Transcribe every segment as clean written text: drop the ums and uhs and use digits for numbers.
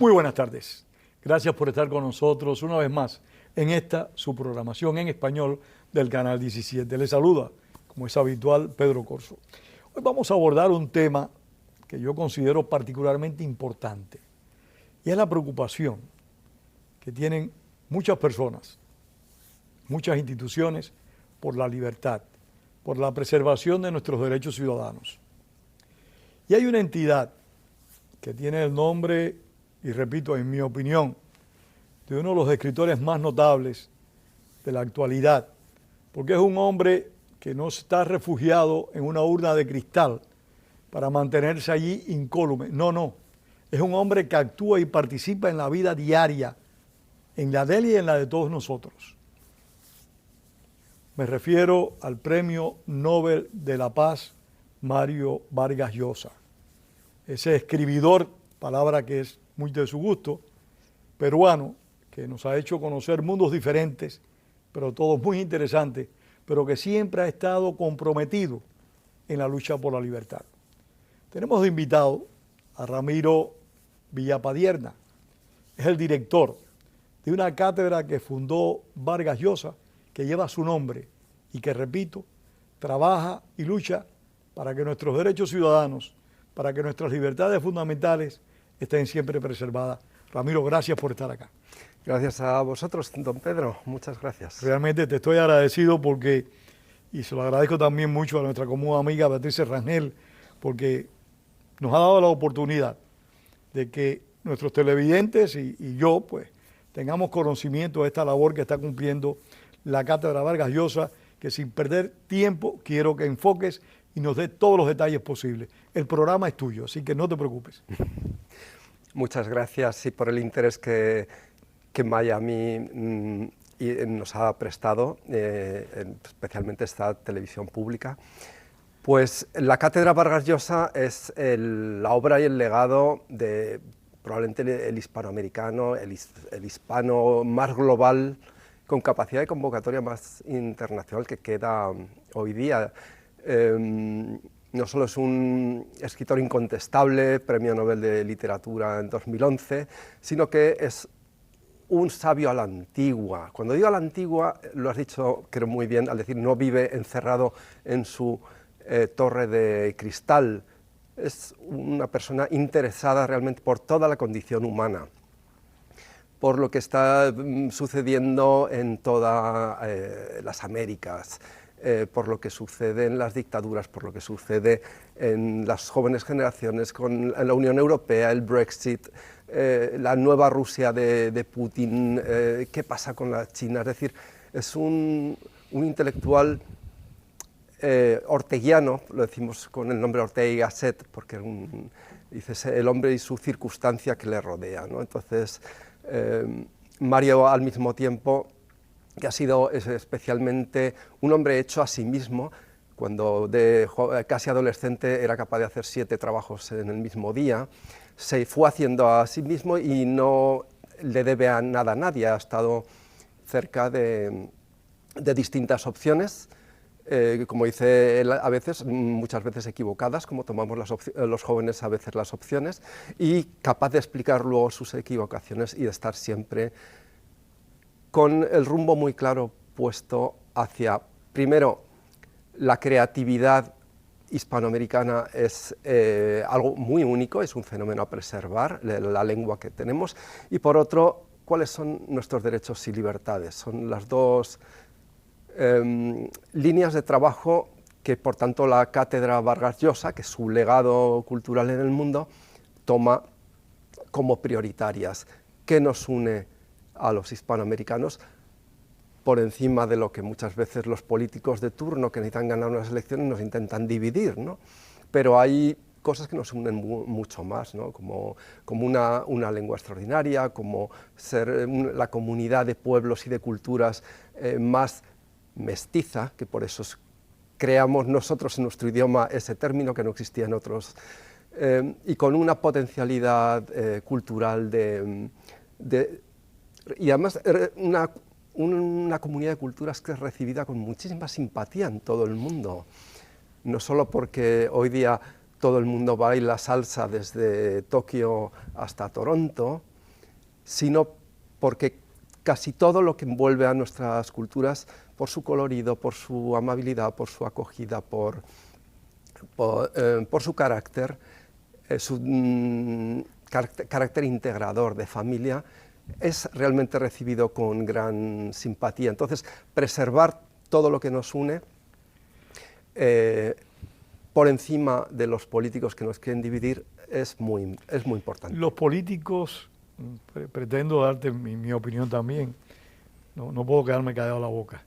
Muy buenas tardes. Gracias por estar con nosotros una vez más en esta su programación en español del Canal 17. Les saluda, como es habitual, Pedro Corzo. Hoy vamos a abordar un tema que yo considero particularmente importante y es la preocupación que tienen muchas personas, muchas instituciones por la libertad, por la preservación de nuestros derechos ciudadanos. Y hay una entidad que tiene el nombre, y repito, en mi opinión, de uno de los escritores más notables de la actualidad, porque es un hombre que no está refugiado en una urna de cristal para mantenerse allí incólume. No. Es un hombre que actúa y participa en la vida diaria, en la de él y en la de todos nosotros. Me refiero al Premio Nobel de la Paz, Mario Vargas Llosa. Ese escribidor, palabra que es muy de su gusto, peruano, que nos ha hecho conocer mundos diferentes, pero todos muy interesantes, pero que siempre ha estado comprometido en la lucha por la libertad. Tenemos de invitado a Ramiro Villapadierna. Es el director de una cátedra que fundó Vargas Llosa, que lleva su nombre y que, repito, trabaja y lucha para que nuestros derechos ciudadanos, para que nuestras libertades fundamentales estén siempre preservadas. Ramiro, gracias por estar acá. Gracias a vosotros, don Pedro, muchas gracias. Realmente te estoy agradecido porque, y se lo agradezco también mucho a nuestra común amiga Beatriz Rangel, porque nos ha dado la oportunidad de que nuestros televidentes y yo, pues, tengamos conocimiento de esta labor que está cumpliendo la Cátedra Vargas Llosa, que sin perder tiempo quiero que enfoques y nos dé todos los detalles posibles. El programa es tuyo, así que no te preocupes. Muchas gracias y por el interés que Miami nos ha prestado, especialmente esta televisión pública. Pues la Cátedra Vargas Llosa es la obra y el legado de probablemente el hispanoamericano, el hispano más global, con capacidad de convocatoria más internacional que queda hoy día. No solo es un escritor incontestable, Premio Nobel de Literatura en 2011, sino que es un sabio a la antigua. Cuando digo a la antigua, lo has dicho, creo muy bien, al decir no vive encerrado en su torre de cristal. Es una persona interesada realmente por toda la condición humana, por lo que está sucediendo en todas las Américas, por lo que sucede en las dictaduras, por lo que sucede en las jóvenes generaciones con la Unión Europea, el Brexit, la nueva Rusia de Putin, qué pasa con la China. Es decir, es un intelectual orteguiano, lo decimos con el nombre Ortega y Gasset, porque dices el hombre y su circunstancia que le rodea, ¿no? Entonces, Mario, al mismo tiempo, que ha sido especialmente un hombre hecho a sí mismo, cuando casi adolescente era capaz de hacer 7 trabajos en el mismo día, se fue haciendo a sí mismo y no le debe a nada a nadie, ha estado cerca de distintas opciones, como dice él a veces, muchas veces equivocadas, como tomamos los jóvenes a veces las opciones, y capaz de explicar luego sus equivocaciones y de estar siempre con el rumbo muy claro puesto hacia, primero, la creatividad hispanoamericana es algo muy único, es un fenómeno a preservar, la lengua que tenemos, y por otro, cuáles son nuestros derechos y libertades. Son las dos líneas de trabajo que, por tanto, la Cátedra Vargas Llosa, que es su legado cultural en el mundo, toma como prioritarias. ¿Qué nos une a los hispanoamericanos por encima de lo que muchas veces los políticos de turno que necesitan ganar unas elecciones nos intentan dividir, ¿no? Pero hay cosas que nos unen mucho más, ¿no? Como una lengua extraordinaria, como ser la comunidad de pueblos y de culturas más mestiza, que por eso creamos nosotros en nuestro idioma ese término que no existía en otros, y con una potencialidad cultural y además una comunidad de culturas que es recibida con muchísima simpatía en todo el mundo, no solo porque hoy día todo el mundo baila salsa desde Tokio hasta Toronto, sino porque casi todo lo que envuelve a nuestras culturas, por su colorido, por su amabilidad, por su acogida, por su carácter, su carácter integrador de familia, es realmente recibido con gran simpatía. Entonces, preservar todo lo que nos une por encima de los políticos que nos quieren dividir es muy importante. Los políticos, pretendo darte mi opinión también, no puedo quedarme callado la boca.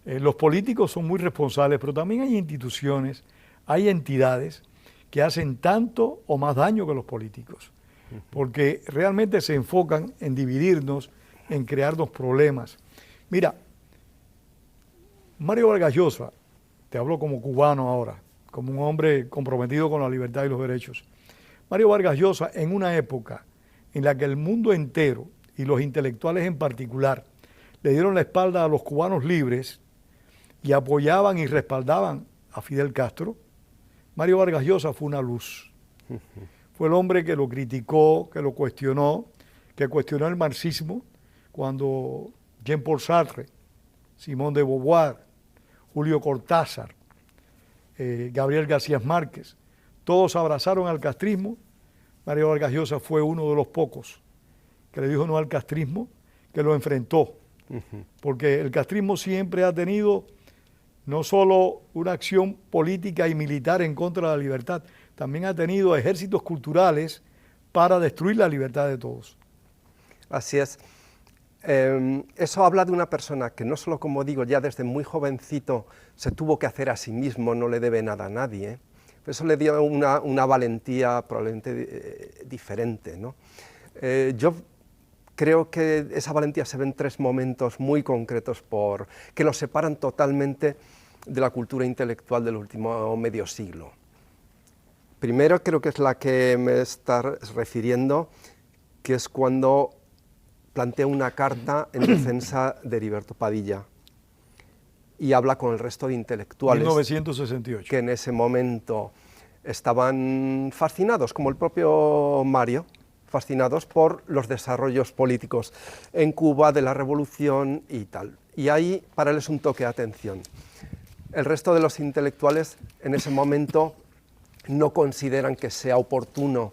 Los políticos son muy responsables, pero también hay instituciones, hay entidades que hacen tanto o más daño que los políticos, porque realmente se enfocan en dividirnos, en crearnos problemas. Mira, Mario Vargas Llosa, te hablo como cubano ahora, como un hombre comprometido con la libertad y los derechos. Mario Vargas Llosa, en una época en la que el mundo entero, y los intelectuales en particular, le dieron la espalda a los cubanos libres y apoyaban y respaldaban a Fidel Castro, Mario Vargas Llosa fue una luz. Fue el hombre que lo criticó, que lo cuestionó, que cuestionó el marxismo, cuando Jean-Paul Sartre, Simón de Beauvoir, Julio Cortázar, Gabriel García Márquez, todos abrazaron al castrismo. Mario Vargas Llosa fue uno de los pocos que le dijo no al castrismo, que lo enfrentó, porque el castrismo siempre ha tenido no solo una acción política y militar en contra de la libertad, también ha tenido ejércitos culturales para destruir la libertad de todos. Así es. Eso habla de una persona que no solo, como digo, ya desde muy jovencito se tuvo que hacer a sí mismo, no le debe nada a nadie, eso le dio una valentía probablemente diferente, ¿no? Yo creo que esa valentía se ve en tres momentos muy concretos que los separan totalmente de la cultura intelectual del último medio siglo. Primero creo que es la que me estás refiriendo, que es cuando plantea una carta en defensa de Heriberto Padilla y habla con el resto de intelectuales 1968. que en ese momento estaban fascinados, como el propio Mario, fascinados por los desarrollos políticos en Cuba, de la revolución y tal. Y ahí para él es un toque de atención. El resto de los intelectuales en ese momento no consideran que sea oportuno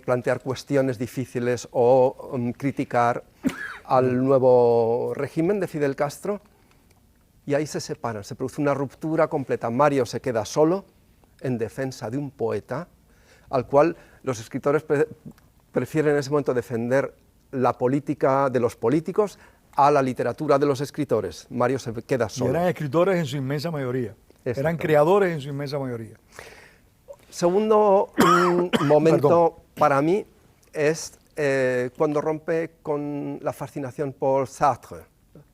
plantear cuestiones difíciles o criticar al nuevo régimen de Fidel Castro, y ahí se separan, se produce una ruptura completa. Mario se queda solo en defensa de un poeta, al cual los escritores prefieren en ese momento defender la política de los políticos a la literatura de los escritores. Mario se queda solo. Y eran escritores en su inmensa mayoría, eran creadores en su inmensa mayoría. Segundo momento para mí es cuando rompe con la fascinación por Sartre.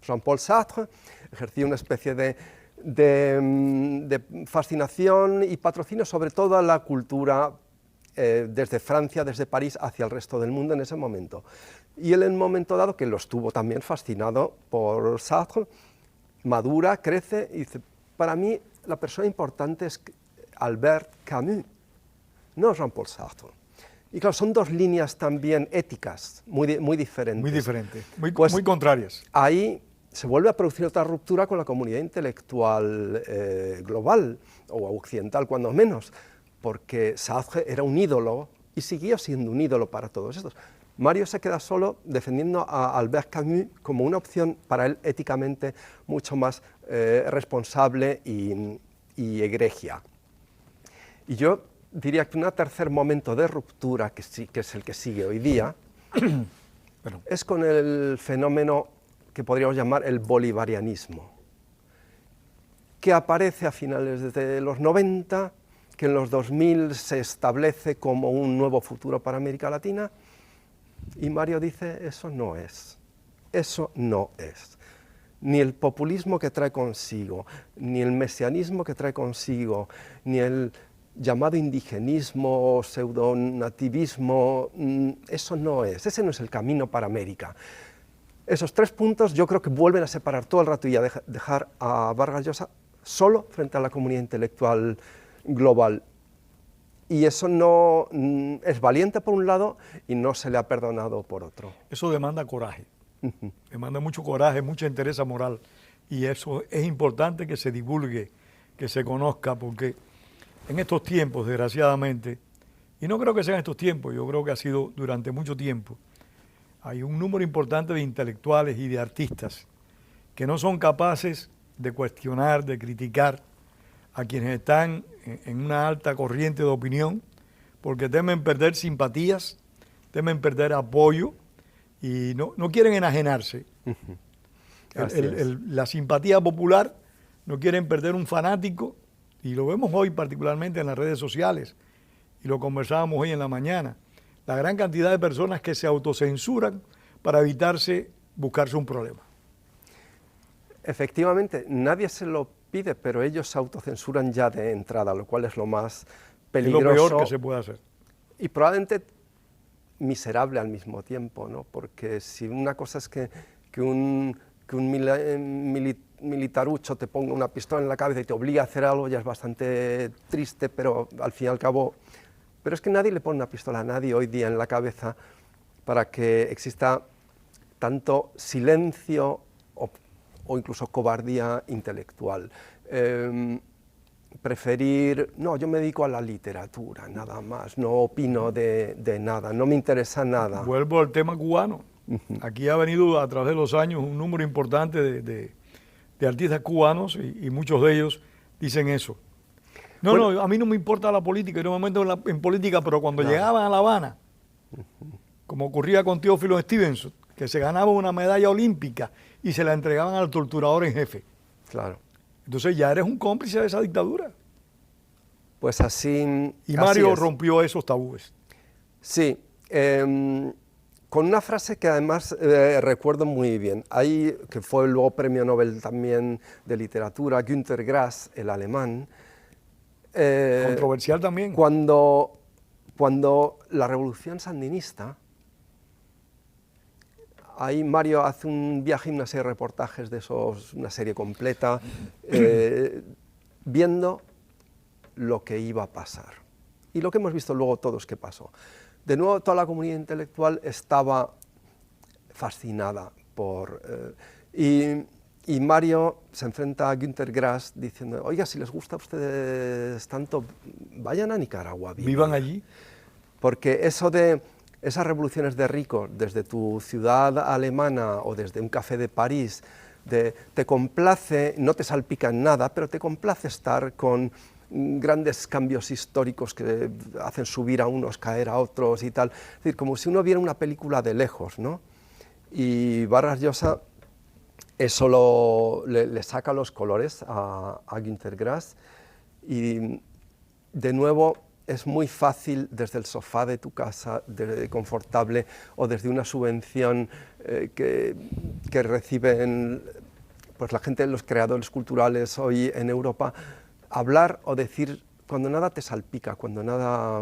Jean-Paul Sartre ejercía una especie de fascinación y patrocinio sobre toda la cultura desde Francia, desde París, hacia el resto del mundo en ese momento. Y él en un momento dado, que lo estuvo también fascinado por Sartre, madura, crece y dice, para mí la persona importante es Albert Camus, no Jean-Paul Sartre. Y claro, son dos líneas también éticas muy diferentes. Muy diferentes, muy contrarias. Ahí se vuelve a producir otra ruptura con la comunidad intelectual global, o occidental cuando menos, porque Sartre era un ídolo y siguió siendo un ídolo para todos estos. Mario se queda solo defendiendo a Albert Camus como una opción para él éticamente mucho más responsable y egregia. Y yo diría que un tercer momento de ruptura, que es el que sigue hoy día, es con el fenómeno que podríamos llamar el bolivarianismo, que aparece a finales de los 90, que en los 2000 se establece como un nuevo futuro para América Latina, y Mario dice, eso no es. Ni el populismo que trae consigo, ni el mesianismo que trae consigo, ni el llamado indigenismo, pseudonativismo, eso no es, ese no es el camino para América. Esos tres puntos yo creo que vuelven a separar todo el rato y a dejar a Vargas Llosa solo frente a la comunidad intelectual global. y eso no es valiente por un lado y no se le ha perdonado por otro. Eso demanda coraje, demanda mucho coraje, mucha entereza moral, y eso es importante que se divulgue, que se conozca, porque en estos tiempos, desgraciadamente, y no creo que sean estos tiempos, yo creo que ha sido durante mucho tiempo, hay un número importante de intelectuales y de artistas que no son capaces de cuestionar, de criticar a quienes están en una alta corriente de opinión, porque temen perder simpatías, temen perder apoyo y no quieren enajenarse. La simpatía popular, no quieren perder un fanático, y lo vemos hoy particularmente en las redes sociales, y lo conversábamos hoy en la mañana, la gran cantidad de personas que se autocensuran para evitarse buscarse un problema. Efectivamente, nadie se lo pide, pero ellos se autocensuran ya de entrada, lo cual es lo más peligroso. Es lo peor que se puede hacer. Y probablemente miserable al mismo tiempo, ¿no? Porque si una cosa es que un militarucho te ponga una pistola en la cabeza y te obliga a hacer algo, ya es bastante triste, pero al fin y al cabo... Pero es que nadie le pone una pistola a nadie hoy día en la cabeza para que exista tanto silencio o incluso cobardía intelectual. Preferir, no, yo me dedico a la literatura, nada más, no opino de nada, no me interesa nada. Vuelvo al tema cubano. Aquí ha venido a través de los años un número importante de artistas cubanos y muchos de ellos dicen eso. No, a mí no me importa la política, yo no me meto en política, pero cuando llegaban a La Habana, como ocurría con Teófilo Stevenson, que se ganaba una medalla olímpica y se la entregaban al torturador en jefe. Claro. Entonces ya eres un cómplice de esa dictadura. Pues así. Y Mario rompió esos tabúes. Sí, con una frase que además recuerdo muy bien, ahí, que fue luego premio Nobel también de literatura, Günter Grass, el alemán. Controversial también. Cuando la revolución sandinista, ahí Mario hace un viaje y una serie de reportajes de esos, una serie completa, viendo lo que iba a pasar. Y lo que hemos visto luego todos que pasó. De nuevo, toda la comunidad intelectual estaba fascinada por... y Mario se enfrenta a Günter Grass diciendo, oiga, si les gusta a ustedes tanto, vayan a Nicaragua. Vivan allí. Porque eso de esas revoluciones de ricos, desde tu ciudad alemana o desde un café de París, te complace, no te salpica en nada, pero te complace estar con grandes cambios históricos que hacen subir a unos, caer a otros y tal. Es decir, como si uno viera una película de lejos, ¿no? Y Vargas Llosa eso le saca los colores a Günter Grass y de nuevo es muy fácil desde el sofá de tu casa, confortable, o desde una subvención que reciben pues, la gente, los creadores culturales hoy en Europa, hablar o decir cuando nada te salpica, cuando nada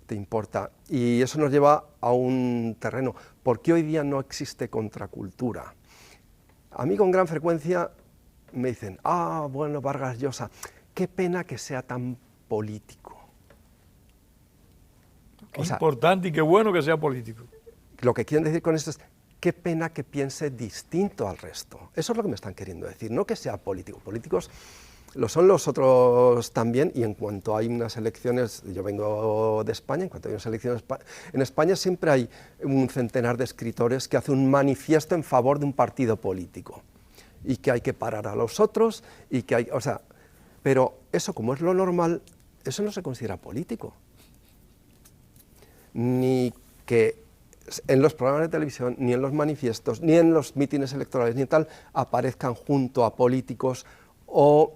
te importa. Y eso nos lleva a un terreno. ¿Por qué hoy día no existe contracultura? A mí con gran frecuencia me dicen, bueno, Vargas Llosa, qué pena que sea tan político. Qué importante y qué bueno que sea político. Lo que quieren decir con esto es, qué pena que piense distinto al resto. Eso es lo que me están queriendo decir, no que sea político. Políticos lo son los otros también, y en cuanto hay unas elecciones, yo vengo de España, en cuanto hay unas elecciones en España siempre hay un centenar de escritores que hacen un manifiesto en favor de un partido político, y que hay que parar a los otros, y que hay, pero eso como es lo normal, eso no se considera político. Ni que en los programas de televisión, ni en los manifiestos, ni en los mítines electorales, ni tal, aparezcan junto a políticos o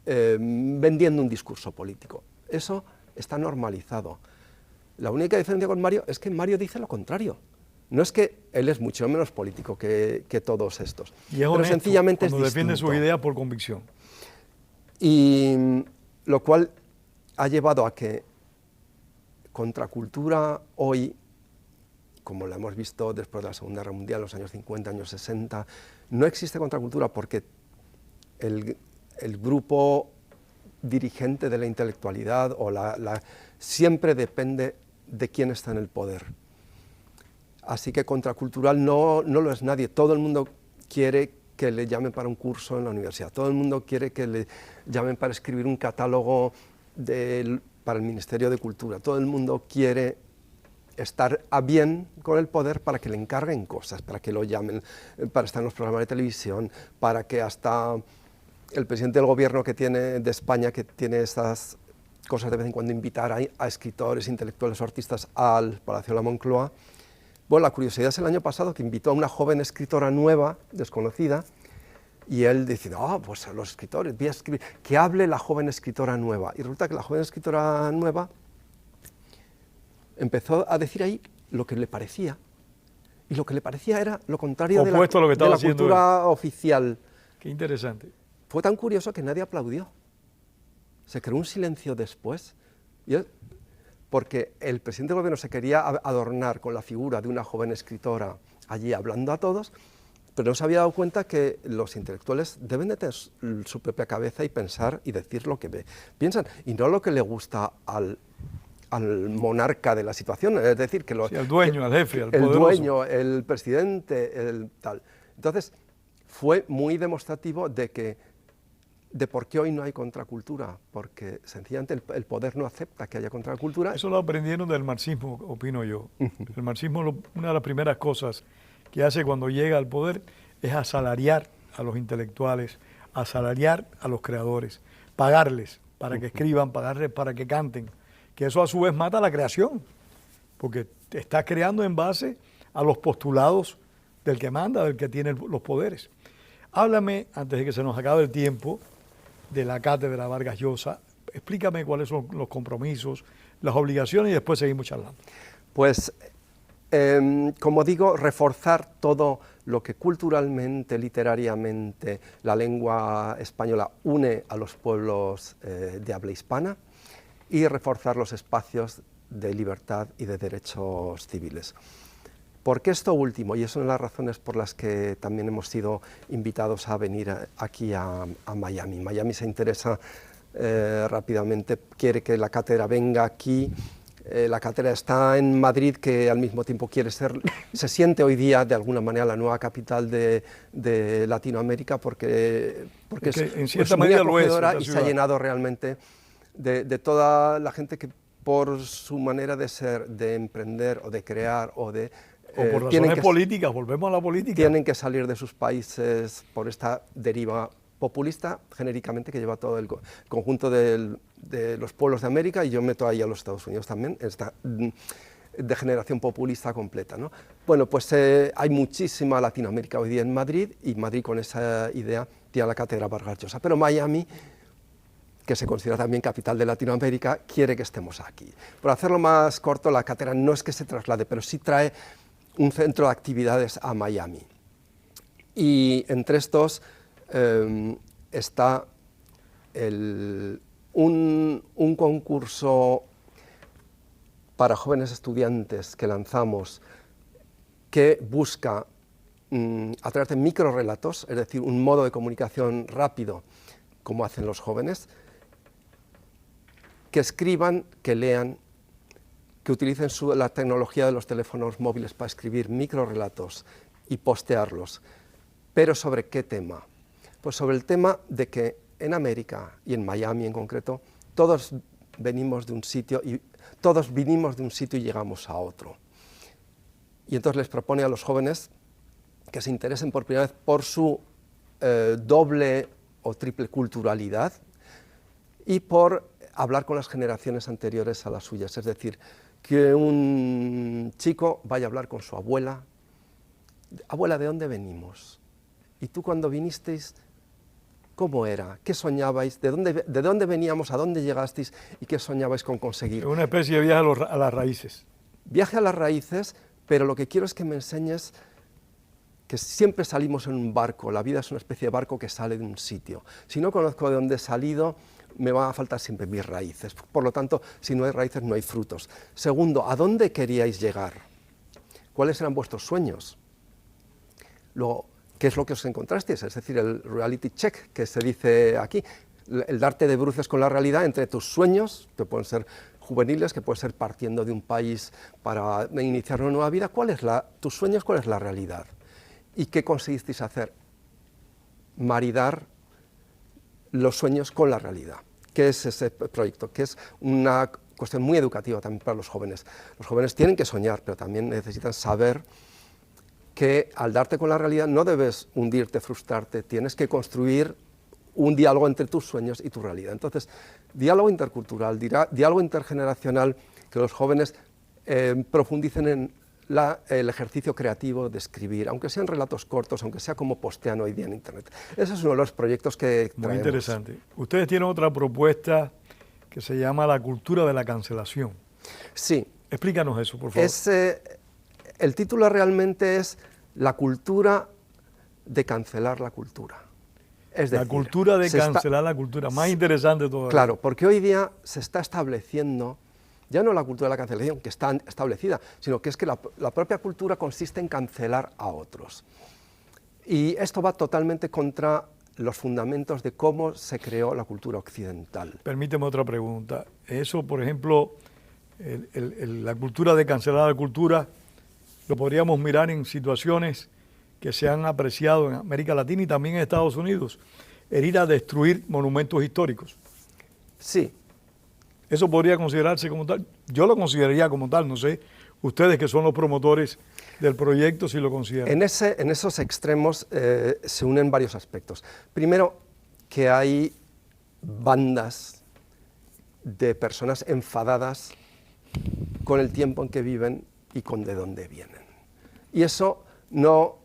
vendiendo un discurso político. Eso está normalizado. La única diferencia con Mario es que Mario dice lo contrario. No es que él es mucho menos político que todos estos, y es honesto, pero sencillamente cuando es distinto. defiende sus ideas por convicción. Y lo cual ha llevado a que contracultura hoy, como la hemos visto después de la Segunda Guerra Mundial, los años 50, años 60, no existe contracultura porque el grupo dirigente de la intelectualidad siempre depende de quién está en el poder. Así que contracultural no lo es nadie. Todo el mundo quiere que le llamen para un curso en la universidad. Todo el mundo quiere que le llamen para escribir un catálogo para el Ministerio de Cultura. Todo el mundo quiere estar a bien con el poder para que le encarguen cosas, para que lo llamen, para estar en los programas de televisión, para que hasta el presidente del gobierno de España, que tiene estas cosas de vez en cuando, invitar a escritores, intelectuales o artistas al Palacio de la Moncloa. Bueno, la curiosidad es el año pasado que invitó a una joven escritora nueva, desconocida, y él dice, pues a los escritores, voy a escribir, que hable la joven escritora nueva. Y resulta que la joven escritora nueva empezó a decir ahí lo que le parecía, y lo que le parecía era lo contrario de la cultura oficial. Qué interesante. Fue tan curioso que nadie aplaudió. Se creó un silencio después, porque el presidente del gobierno se quería adornar con la figura de una joven escritora allí hablando a todos, pero no se había dado cuenta que los intelectuales deben de tener su propia cabeza y pensar y decir lo que piensan, y no lo que le gusta al monarca de la situación, es decir, que el dueño, el jefe, el poderoso. El dueño, el presidente, el tal. Entonces, fue muy demostrativo de por qué hoy no hay contracultura, porque sencillamente el poder no acepta que haya contracultura. Eso lo aprendieron del marxismo, opino yo. El marxismo, una de las primeras cosas que hace cuando llega al poder es asalariar a los intelectuales, asalariar a los creadores, pagarles para que escriban, pagarles para que canten, que eso a su vez mata la creación, porque te está creando en base a los postulados del que manda, del que tiene los poderes. Háblame, antes de que se nos acabe el tiempo, de la Cátedra Vargas Llosa. Explícame cuáles son los compromisos, las obligaciones, y después seguimos charlando. Pues, como digo, reforzar todo lo que culturalmente, literariamente, la lengua española une a los pueblos de habla hispana, y reforzar los espacios de libertad y de derechos civiles. ¿Por qué esto último? Y esas son las razones por las que también hemos sido invitados a venir aquí a Miami. Miami se interesa rápidamente, quiere que la cátedra venga aquí. La cátedra está en Madrid, que al mismo tiempo se siente hoy día de alguna manera la nueva capital de Latinoamérica, porque es muy acogedora y se ha llenado realmente de toda la gente que por su manera de ser, de emprender o de crear o por razones políticas, volvemos a la política. Tienen que salir de sus países por esta deriva populista, genéricamente, que lleva todo el conjunto de los pueblos de América, y yo meto ahí a los Estados Unidos también, esta degeneración populista completa, ¿no? Bueno, pues hay muchísima Latinoamérica hoy día en Madrid, y Madrid con esa idea tiene la Cátedra Vargas Llosa, pero Miami, que se considera también capital de Latinoamérica, quiere que estemos aquí. Por hacerlo más corto, la cátedra no es que se traslade, pero sí trae un centro de actividades a Miami. Y entre estos está un concurso para jóvenes estudiantes que lanzamos, que busca, a través de microrelatos, es decir, un modo de comunicación rápido, como hacen los jóvenes, que escriban, que lean, que utilicen la tecnología de los teléfonos móviles para escribir microrelatos y postearlos. ¿Pero sobre qué tema? Pues sobre el tema de que en América, y en Miami en concreto, todos vinimos de un sitio y llegamos a otro. Y entonces les propone a los jóvenes que se interesen por primera vez por su doble o triple culturalidad, y por hablar con las generaciones anteriores a las suyas, es decir, que un chico vaya a hablar con su abuela. Abuela, ¿de dónde venimos? ¿Y tú cuando vinisteis, cómo era? ¿Qué soñabais? ¿De dónde veníamos? ¿A dónde llegasteis? ¿Y qué soñabais con conseguir? Una especie de viaje a las raíces. Viaje a las raíces, pero lo que quiero es que me enseñes que siempre salimos en un barco. La vida es una especie de barco que sale de un sitio. Si no conozco de dónde he salido, me van a faltar siempre mis raíces. Por lo tanto, si no hay raíces, no hay frutos. Segundo, ¿a dónde queríais llegar? ¿Cuáles eran vuestros sueños? Luego, ¿qué es lo que os encontrasteis? Es decir, el reality check que se dice aquí. el darte de bruces con la realidad entre tus sueños, que pueden ser juveniles, que pueden ser partiendo de un país para iniciar una nueva vida. Tus sueños, cuál es la realidad? ¿Y qué conseguisteis hacer? Maridar los sueños con la realidad. ¿Qué es ese proyecto? Que es una cuestión muy educativa también para los jóvenes. Los jóvenes tienen que soñar, pero también necesitan saber que al darte con la realidad no debes hundirte, frustrarte, tienes que construir un diálogo entre tus sueños y tu realidad. Entonces, diálogo intercultural, diálogo intergeneracional, que los jóvenes profundicen en el ejercicio creativo de escribir, aunque sean relatos cortos, aunque sea como postean hoy día en Internet. Ese es uno de los proyectos que traemos. Muy interesante. Ustedes tienen otra propuesta que se llama la cultura de la cancelación. Sí. Explícanos eso, por favor. El título realmente es La cultura de cancelar la cultura. Es decir, la cultura de cancelar la cultura, más interesante todavía. Claro, porque hoy día se está estableciendo, ya no la cultura de la cancelación, que está establecida, sino que es que la propia cultura consiste en cancelar a otros. Y esto va totalmente contra los fundamentos de cómo se creó la cultura occidental. Permíteme otra pregunta. Eso, por ejemplo, la cultura de cancelar la cultura, lo podríamos mirar en situaciones que se han apreciado en América Latina y también en Estados Unidos, el ir a destruir monumentos históricos. Sí. ¿Eso podría considerarse como tal? Yo lo consideraría como tal, no sé, ustedes que son los promotores del proyecto, si lo consideran. En esos extremos se unen varios aspectos. Primero, que hay bandas de personas enfadadas con el tiempo en que viven y con de dónde vienen. Y eso no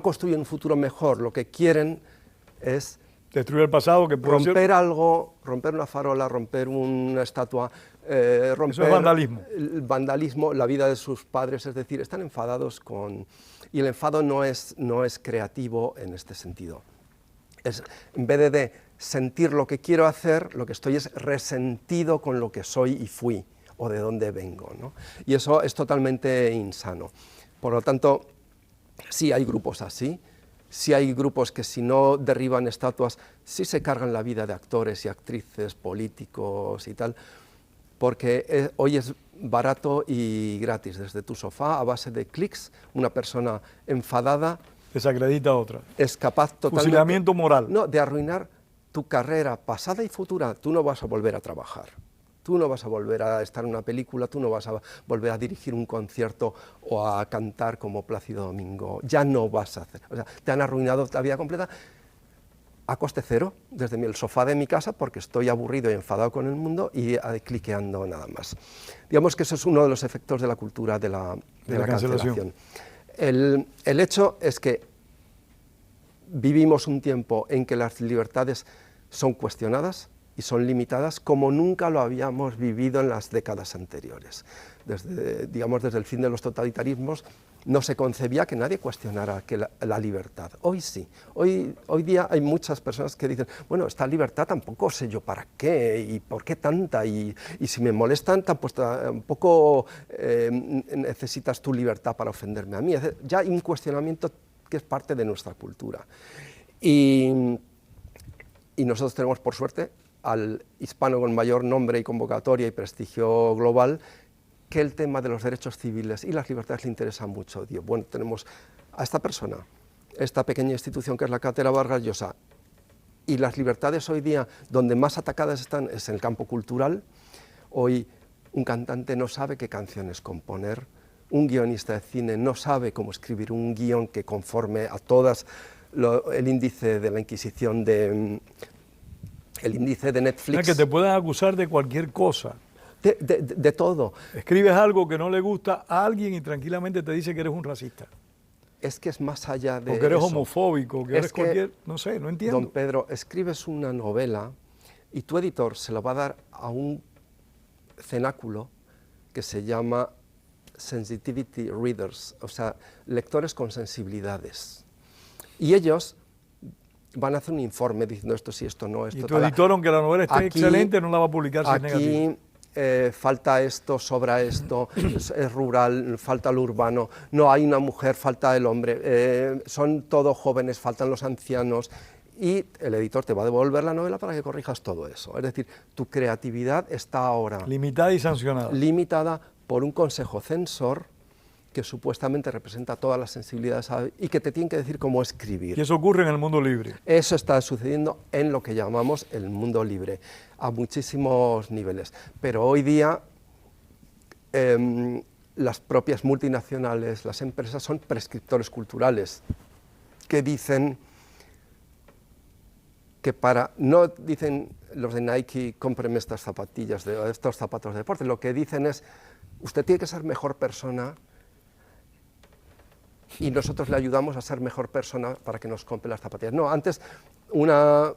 construye un futuro mejor, lo que quieren es destruir el pasado, que puede romper algo, romper una farola, romper una estatua, romper eso es vandalismo. El vandalismo, la vida de sus padres, es decir, están enfadados con... Y el enfado no es creativo en este sentido. En vez de sentir lo que quiero hacer, lo que estoy es resentido con lo que soy y fui, o de dónde vengo, ¿no? Y eso es totalmente insano. Por lo tanto, sí hay grupos así, sí hay grupos que si no derriban estatuas, sí se cargan la vida de actores y actrices, políticos y tal, porque hoy es barato y gratis, desde tu sofá, a base de clics, una persona enfadada desacredita a otra. Es capaz totalmente... Fusilamiento moral. No, de arruinar tu carrera pasada y futura. Tú no vas a volver a trabajar. Tú no vas a volver a estar en una película, tú no vas a volver a dirigir un concierto o a cantar como Plácido Domingo. Ya no vas a hacer. O sea, te han arruinado la vida completa a coste cero, desde el sofá de mi casa, porque estoy aburrido y enfadado con el mundo y cliqueando nada más. Digamos que eso es uno de los efectos de la cultura de la cancelación. El hecho es que vivimos un tiempo en que las libertades son cuestionadas y son limitadas como nunca lo habíamos vivido en las décadas anteriores. Desde el fin de los totalitarismos no se concebía que nadie cuestionara la libertad. Hoy sí. Hoy día hay muchas personas que dicen, bueno, esta libertad tampoco sé yo para qué y por qué tanta, y si me molestan tampoco necesitas tu libertad para ofenderme a mí. Ya hay un cuestionamiento que es parte de nuestra cultura. Y nosotros tenemos, por suerte, al hispano con mayor nombre y convocatoria y prestigio global, que el tema de los derechos civiles y las libertades le interesa mucho. Digo, bueno, tenemos a esta persona, esta pequeña institución que es la Cátedra Vargas Llosa, y las libertades hoy día donde más atacadas están es en el campo cultural. Hoy un cantante no sabe qué canciones componer, un guionista de cine no sabe cómo escribir un guión que conforme a todas el índice de la Inquisición el índice de Netflix. O sea, que te pueden acusar de cualquier cosa. De todo. Escribes algo que no le gusta a alguien y tranquilamente te dice que eres un racista. Es que es más allá de eso. O que eres homofóbico, que eres cualquier... No sé, no entiendo. Don Pedro, escribes una novela y tu editor se lo va a dar a un cenáculo que se llama sensitivity readers, o sea, lectores con sensibilidades. Y ellos van a hacer un informe diciendo esto sí, esto no, esto y tu editor, aunque la novela esté excelente, no la va a publicar si es negativa. Falta esto, sobra esto, es rural, falta lo urbano, no hay una mujer, falta el hombre, son todos jóvenes, faltan los ancianos, y el editor te va a devolver la novela para que corrijas todo eso. Es decir, tu creatividad está ahora limitada y sancionada. Limitada por un consejo censor que supuestamente representa todas las sensibilidades y que te tiene que decir cómo escribir. Y eso ocurre en el mundo libre. Eso está sucediendo en lo que llamamos el mundo libre, a muchísimos niveles. Pero hoy día las propias multinacionales, las empresas, son prescriptores culturales que dicen que no dicen los de Nike, cómpreme estas zapatillas, estos zapatos de deporte, lo que dicen es, usted tiene que ser mejor persona y nosotros le ayudamos a ser mejor persona para que nos compre las zapatillas. No, antes una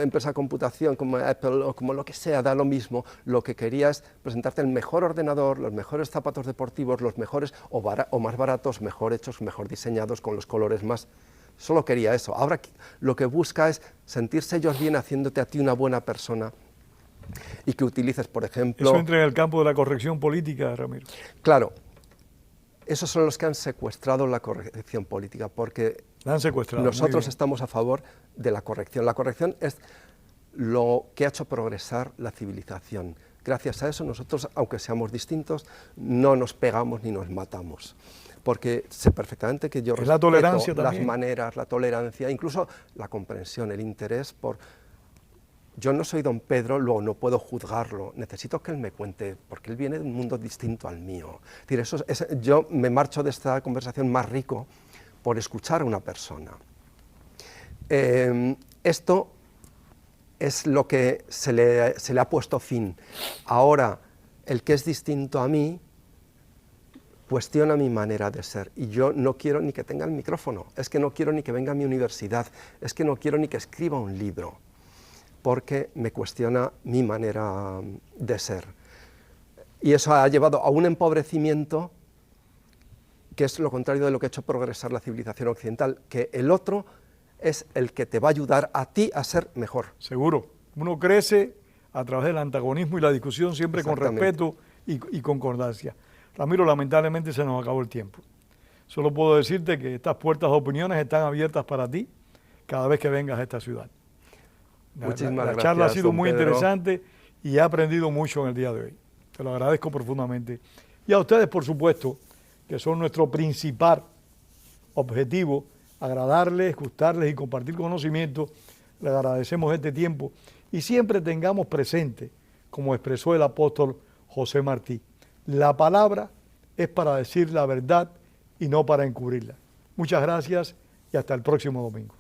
empresa de computación como Apple o como lo que sea, da lo mismo, lo que quería es presentarte el mejor ordenador, los mejores zapatos deportivos, los mejores o más baratos, mejor hechos, mejor diseñados, con los colores más... Solo quería eso. Ahora lo que busca es sentirse ellos bien haciéndote a ti una buena persona y que utilices, por ejemplo... Eso entra en el campo de la corrección política, Ramiro. Claro, esos son los que han secuestrado la corrección política, porque la han secuestrado, nosotros estamos a favor de la corrección. La corrección es lo que ha hecho progresar la civilización. Gracias a eso nosotros, aunque seamos distintos, no nos pegamos ni nos matamos. Porque sé perfectamente que yo respeto la tolerancia las también. maneras, la tolerancia, incluso la comprensión, el interés por... Yo no soy don Pedro, luego no puedo juzgarlo, necesito que él me cuente, porque él viene de un mundo distinto al mío. Es decir, yo me marcho de esta conversación más rico por escuchar a una persona. Esto es lo que se le ha puesto fin. Ahora, el que es distinto a mí cuestiona mi manera de ser, y yo no quiero ni que tenga el micrófono, es que no quiero ni que venga a mi universidad, es que no quiero ni que escriba un libro, porque me cuestiona mi manera de ser. Y eso ha llevado a un empobrecimiento que es lo contrario de lo que ha hecho progresar la civilización occidental, que el otro es el que te va a ayudar a ti a ser mejor. Seguro. Uno crece a través del antagonismo y la discusión, siempre con respeto y concordancia. Ramiro, lamentablemente se nos acabó el tiempo. Solo puedo decirte que estas puertas de opiniones están abiertas para ti cada vez que vengas a esta ciudad. Muchísimas gracias. La charla ha sido muy interesante y he aprendido mucho en el día de hoy. Te lo agradezco profundamente. Y a ustedes, por supuesto, que son nuestro principal objetivo, agradarles, gustarles y compartir conocimiento. Les agradecemos este tiempo y siempre tengamos presente, como expresó el apóstol José Martí, la palabra es para decir la verdad y no para encubrirla. Muchas gracias y hasta el próximo domingo.